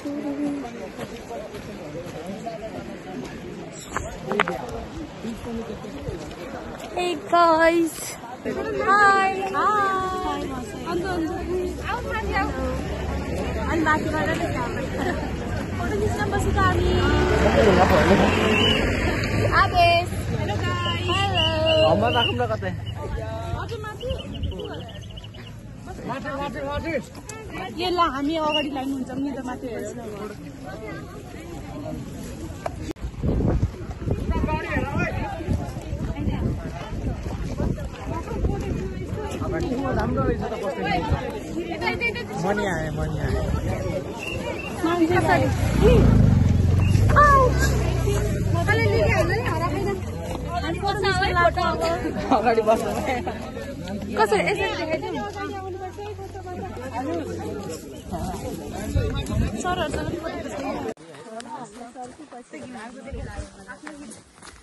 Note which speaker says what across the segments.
Speaker 1: Hey guys. Hi. Hi. I'm back to the camera. What is this number, Sukani? Abis. Hello guys. Hello.
Speaker 2: Amma rakhum na kate. माथि
Speaker 1: ये ला हामी अगाडि line हुन्छ नि त माथि हेर्छ
Speaker 2: राम्रो रहेछ त बस्ने मनी आयो अगाडि बस्नु
Speaker 1: कसरी यसरी देखाइदिउँ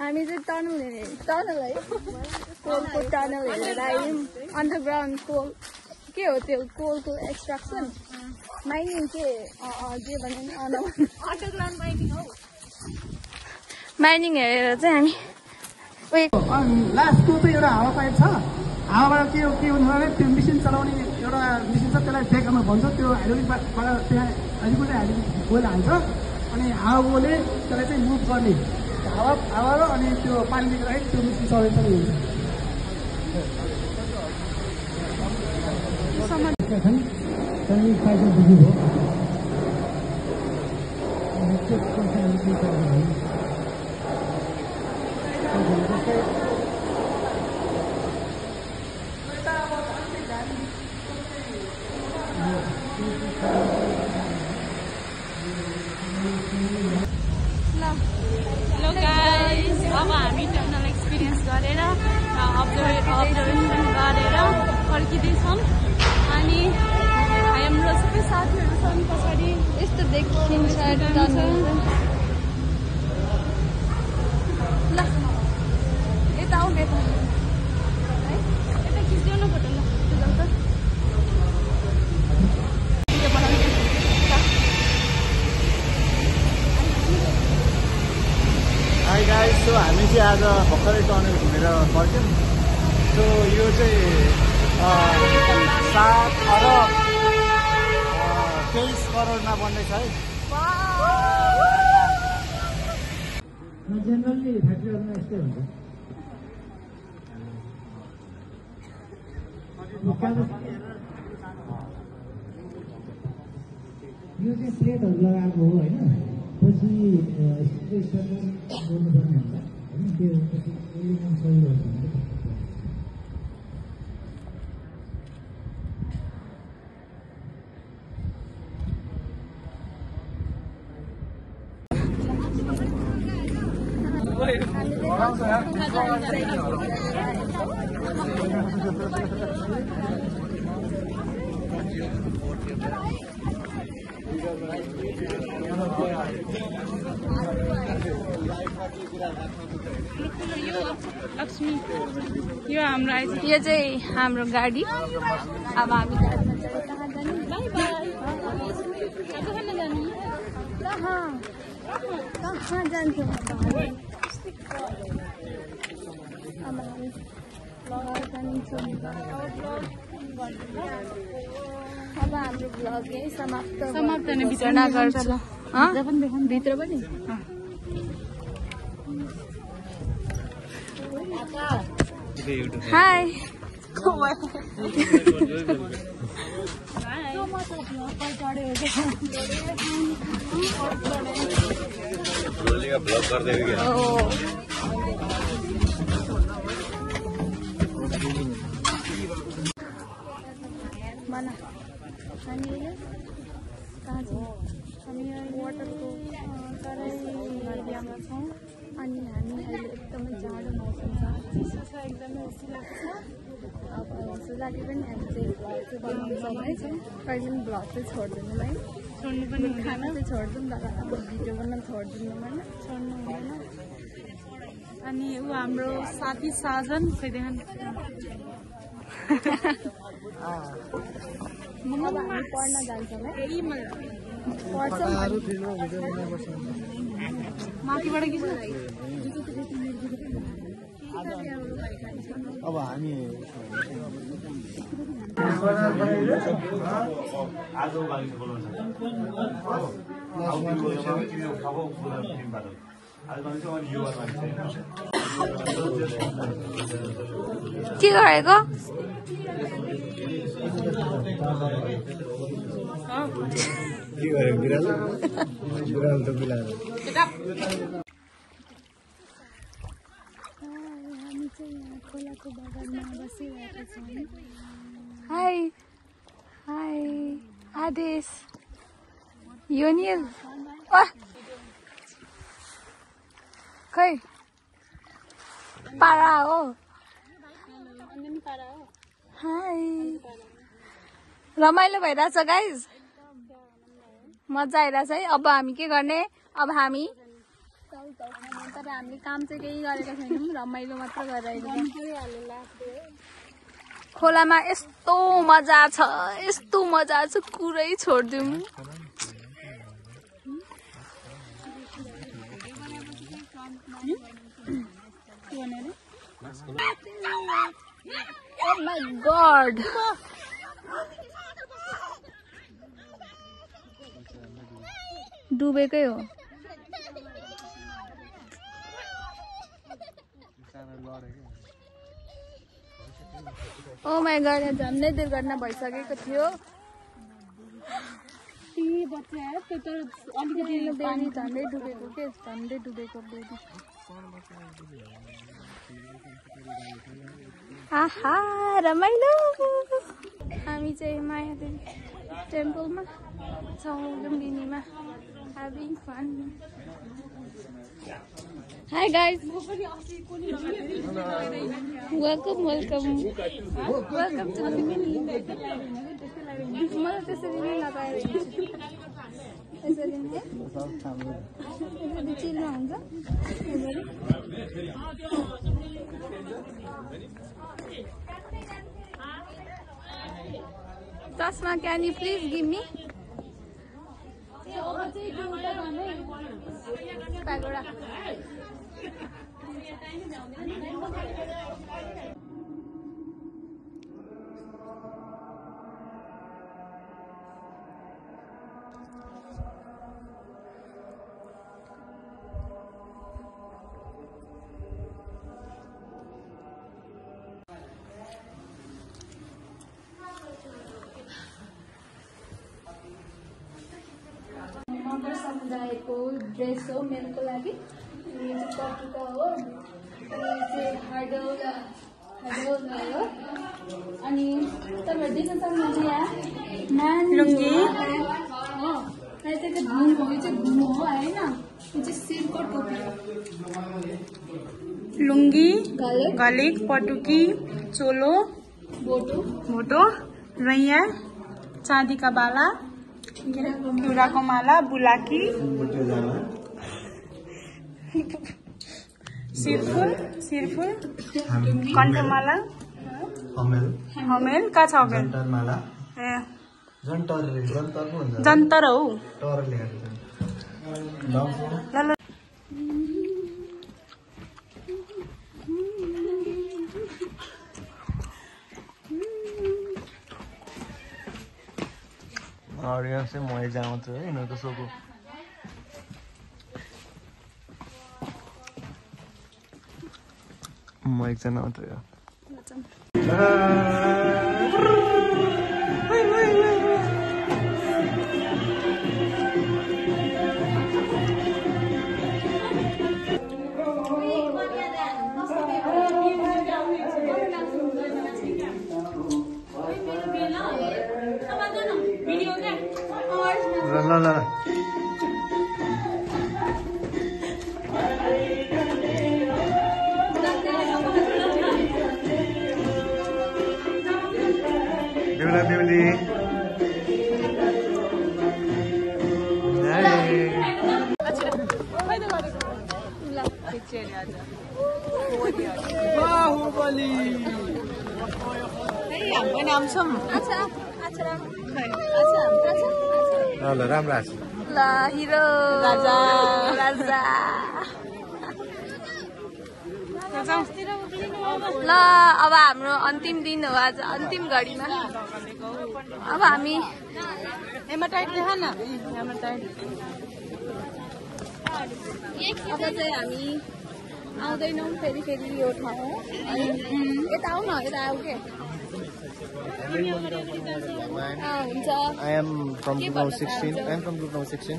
Speaker 1: हामी चाहिँ टनल है कोलको टनल हेरेर आयौँ अन्डरग्राउन्ड कोल के हो त्यो कोलको एक्सट्र्याक्सन माइनिङ के भने अन्डरग्राउन्ड माइनिङ हो माइनिङ हेरेर चाहिँ हामी
Speaker 2: लास्टको चाहिँ एउटा हावा पाइप छ हावाबाट के हुन्छ भने त्यो मेसिन चलाउने एउटा मेसिन छ त्यसलाई ब्रेकरमा भन्छ त्यो हाइड्रोलिकबाट त्यहाँ अलिकति हाइड्रोलिक कोइल हाल्छ अनि हावाले त्यसलाई चाहिँ मुभ गर्ने हावा र अनि त्यो पानी दिँदाखेरि त्यो मेसिन चलाइन्छ
Speaker 1: Hello guys, अब हामी टनल एक्सपिरियन्स गरेर अब्जर्भेसन गरेर फर्किँदैछौँ अनि हाम्रो सबै साथीहरू छन् पछाडि यस्तो देखिन्छ टनल ल यता आऊ यता है यता खिच्देऊ न फोटो ल
Speaker 2: हाई गाइस सो हामी चाहिँ आज भर्खरै टनल घुमेर फर्क्यौँ सो यो चाहिँ 7 अरब 23 करोडमा बन्दैछ है जेनरली फ्याक्ट्रीहरूमा यस्तै हुन्छ यो चाहिँ प्लेटहरू लगाएको हो होइन पछि गर्नुपर्ने हुन्छ होइन त्यो पछि एलिमेन्ट सही हो
Speaker 1: लक्ष्मी यो हाम्रो यो चाहिँ हाम्रो गाडी अब हामी गाडीमा चाहिँ कहाँ जाने बाई बाई कहाँ जाने कहाँ जान्छौँ अब हामी अब हाम्रो भ्लग यही समाप्त बिचरा गर्छ ल भित्र पनि हाई mana हामी कहाँ छौँ हामी वाटरको एरियामा छौँ अनि हामी अहिले एकदमै जाडो मौसम छ चिसो छ एकदमै उसिरहेको छ अब सुजाले पनि हामी चाहिँ भ्लग चाहिँ बनाउनुसँगै छौँ कहिले पनि भ्लग चाहिँ छोड्दैनौँ है छोड्नु पनि खाना चाहिँ छोड्छौँ तर अब भिडियो बनाउन छोड्दिनौँ होइन छोड्नु हुँदैन अनि ऊ हाम्रो साथी साजन खोइदेन हामी पढ्न जान्छौँ है माथिबाट कि
Speaker 3: अब हामी
Speaker 1: के गरेको
Speaker 3: के गर्यो बिरालो त बिलाएर
Speaker 1: हामी चाहिँ यहाँ खोलाको बगरमा बसिरहेका छौँ हाई हाई आदेश योनिल खै पारा हो हाई रमाइलो भइरहेछ गाइज मजा आइरहेछ है अब हामी के गर्ने अब हामी तर हामीले काम चाहिँ केही गरेका छैनौँ रमाइलो मात्र गरिरहेको खोलामा यस्तो मजा छ कुरै छोडिदिउँ Oh my god डुबेकै हो ओ माई गॉड झन्डै दुर्घटना भइसकेको थियो बेबी झन्डै डुबेको के झन्डै डुबेको बेबी आहा रमाइलो हामी चाहिँ मायादेवी टेम्पलमा छौँ लुम्बिनीमा having fun. Hi guys. Welcome to Lumbini. मलाई त्यसरी नै लगाएर यसरी नै यसरी चिल्ला हुन्छ चस्मा can you please give me Pagoda. समुदायको ड्रेस हो मेरोको लागि यो चाहिँ पटुका हो यो चाहिँ हर्डल हो अनि तपाईँहरू देख्न सक्नुहुन्छ यहाँ लुङ्गी चाहिँ घुम हो यो चाहिँ घुम हो होइन यो चाहिँ सिल्कको टोपी
Speaker 4: लुङ्गी गलिक पटुकी चोलो भोटो रैया चाँदीका बाला घिउराको माला बुलाकी सिरफुल कण्ठमाला हमेल का छ हमेल ए जन्तर हौ
Speaker 3: और यहाँ से मैं जाऊँ तो है इन्होंने तो सबको मैं एक जना होता है ला देवली बाहुबली
Speaker 4: हाम्रो नाम छ
Speaker 3: राम्रो
Speaker 1: ला हिरो
Speaker 4: राजा
Speaker 1: राजा ल अब हाम्रो अन्तिम दिन हो आज अन्तिम घडीमा अब हामी
Speaker 4: हेमाटाइट देखा न हेमाटाइट
Speaker 1: अब चाहिँ हामी आउँदैनौँ फेरि यो ठाउँ यता आऊ न यता आऊ के हुन्छ
Speaker 3: I am from group number 16. I am from group number 16.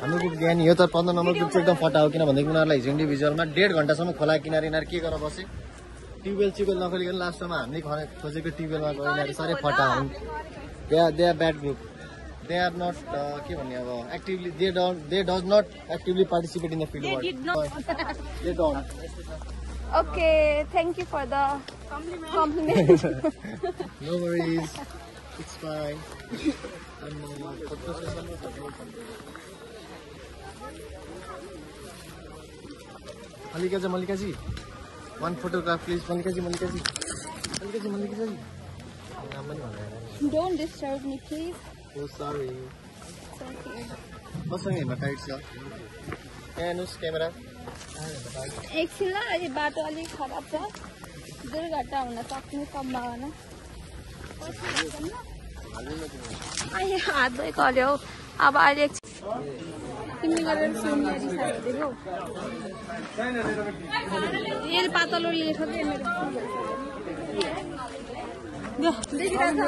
Speaker 3: हाम्रो ग्रुप ज्ञान यो त 15 नम्बर ग्रुप चाहिँ एकदम फटा हो किन भन्दाखेरि उनीहरूलाई हिजो इन्डिभिजुअलमा 1.5 घण्टासम्म खोला किनारे के गरेर बसे ट्युबवेल नखोलिकन लास्टमा हामीले खोजेको ट्युबवेलमा गएर यिनीहरू साह्रै फटा हुन् they are bad group they are not के भन्ने अब actively they does not actively participate in the field work they don't
Speaker 1: Okay, thank you for the compliment.
Speaker 3: No worries, it's fine. Malika ji, one photograph please. Malika ji.
Speaker 1: Don't disturb me, please.
Speaker 3: Oh, sorry.
Speaker 1: It's okay.
Speaker 3: What's your name? And whose camera?
Speaker 1: एकछिन ल अहिले बाटो अलिक खराब छ दुर्घटना हुन सक्ने सम्भावना अहिले हात धोएको अल्यो अब अहिले तिमीले गरेर यो पातलो लेख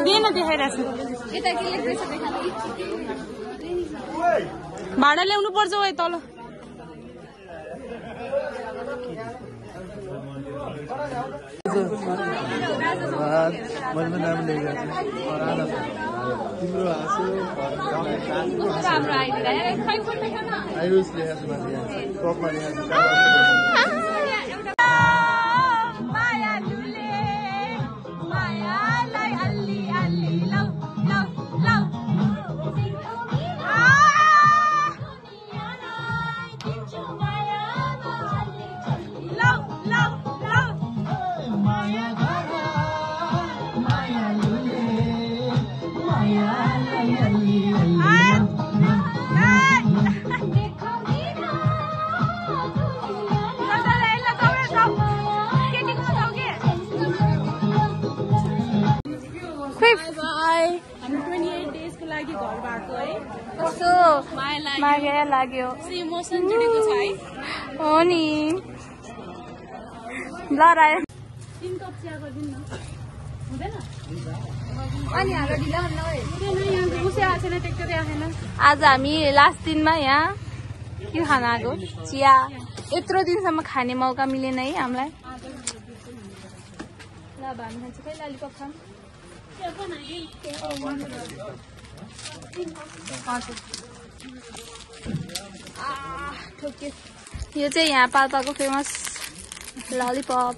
Speaker 4: दिएन देखाइरहेको
Speaker 1: यता के लेख्दैछ देखा
Speaker 4: भाडा ल्याउनु पर्छ है तल
Speaker 3: तिम्रो हाँसो
Speaker 1: राम्रो माया लाग्यो
Speaker 4: इमोसन जुडेको छ है
Speaker 1: हो नि ल राय आज हामी लास्ट दिनमा यहाँ के खान आएको चिया यत्रो दिनसम्म खाने मौका मिलेन है हामीलाई ल हामी खान्छ खै ललिपप खाम यो चाहिँ यहाँ पाल्पाको फेमस ललिपप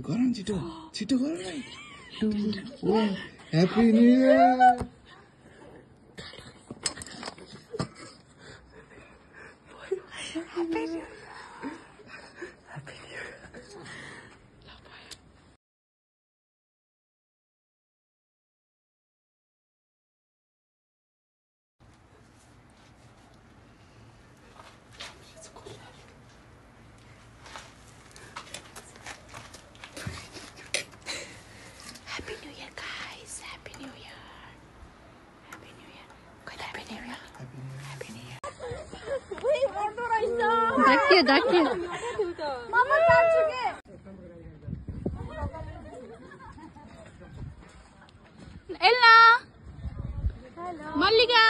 Speaker 3: गरम छिटो छिटो गर 2 1 ह्यापी न्यू इयर
Speaker 1: ढाकियो मामा जान्छु के
Speaker 4: एल्ला मल्लिका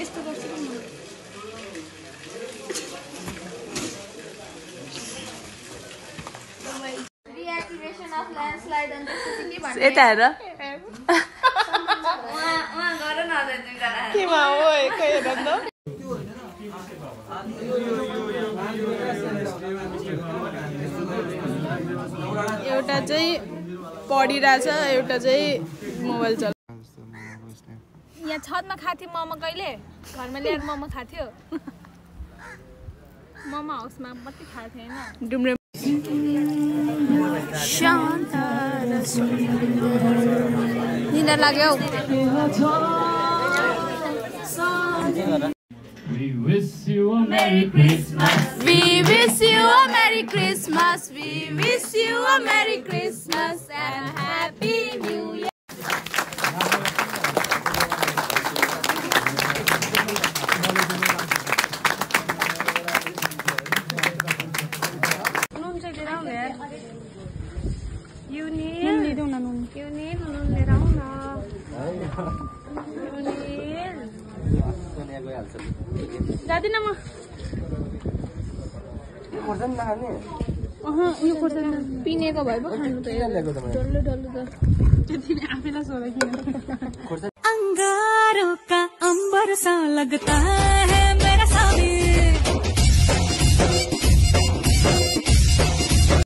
Speaker 1: यस्तो गर्छु Reactivation of landslide on the city भन्ने
Speaker 4: यता हेर
Speaker 1: उहाँ गर न दुईजना
Speaker 4: केमा हो खै हेर त एउटा चाहिँ पढिरहेछ एउटा चाहिँ मोबाइल चला
Speaker 1: यहाँ छतमा खाथ्यो मोमो कहिले घरमा ल्याएर मोमो खाथ्यो मोमो हाउसमा मात्रै खाथ्यो हैन
Speaker 4: डुम्रे
Speaker 1: निदा लाग्यो
Speaker 5: We wish you a Merry Christmas.
Speaker 1: We wish you a Merry Christmas. We wish you a Merry Christmas and Happy New Year. You need nun लिएर आऊ न
Speaker 4: जादिन म यो खोर्सानी
Speaker 1: पिनेको भए पो खानु त डल्लो डल्लो त
Speaker 4: तिमी आफैलाई सोध किन
Speaker 6: अंगारों का अंबर सा लगता है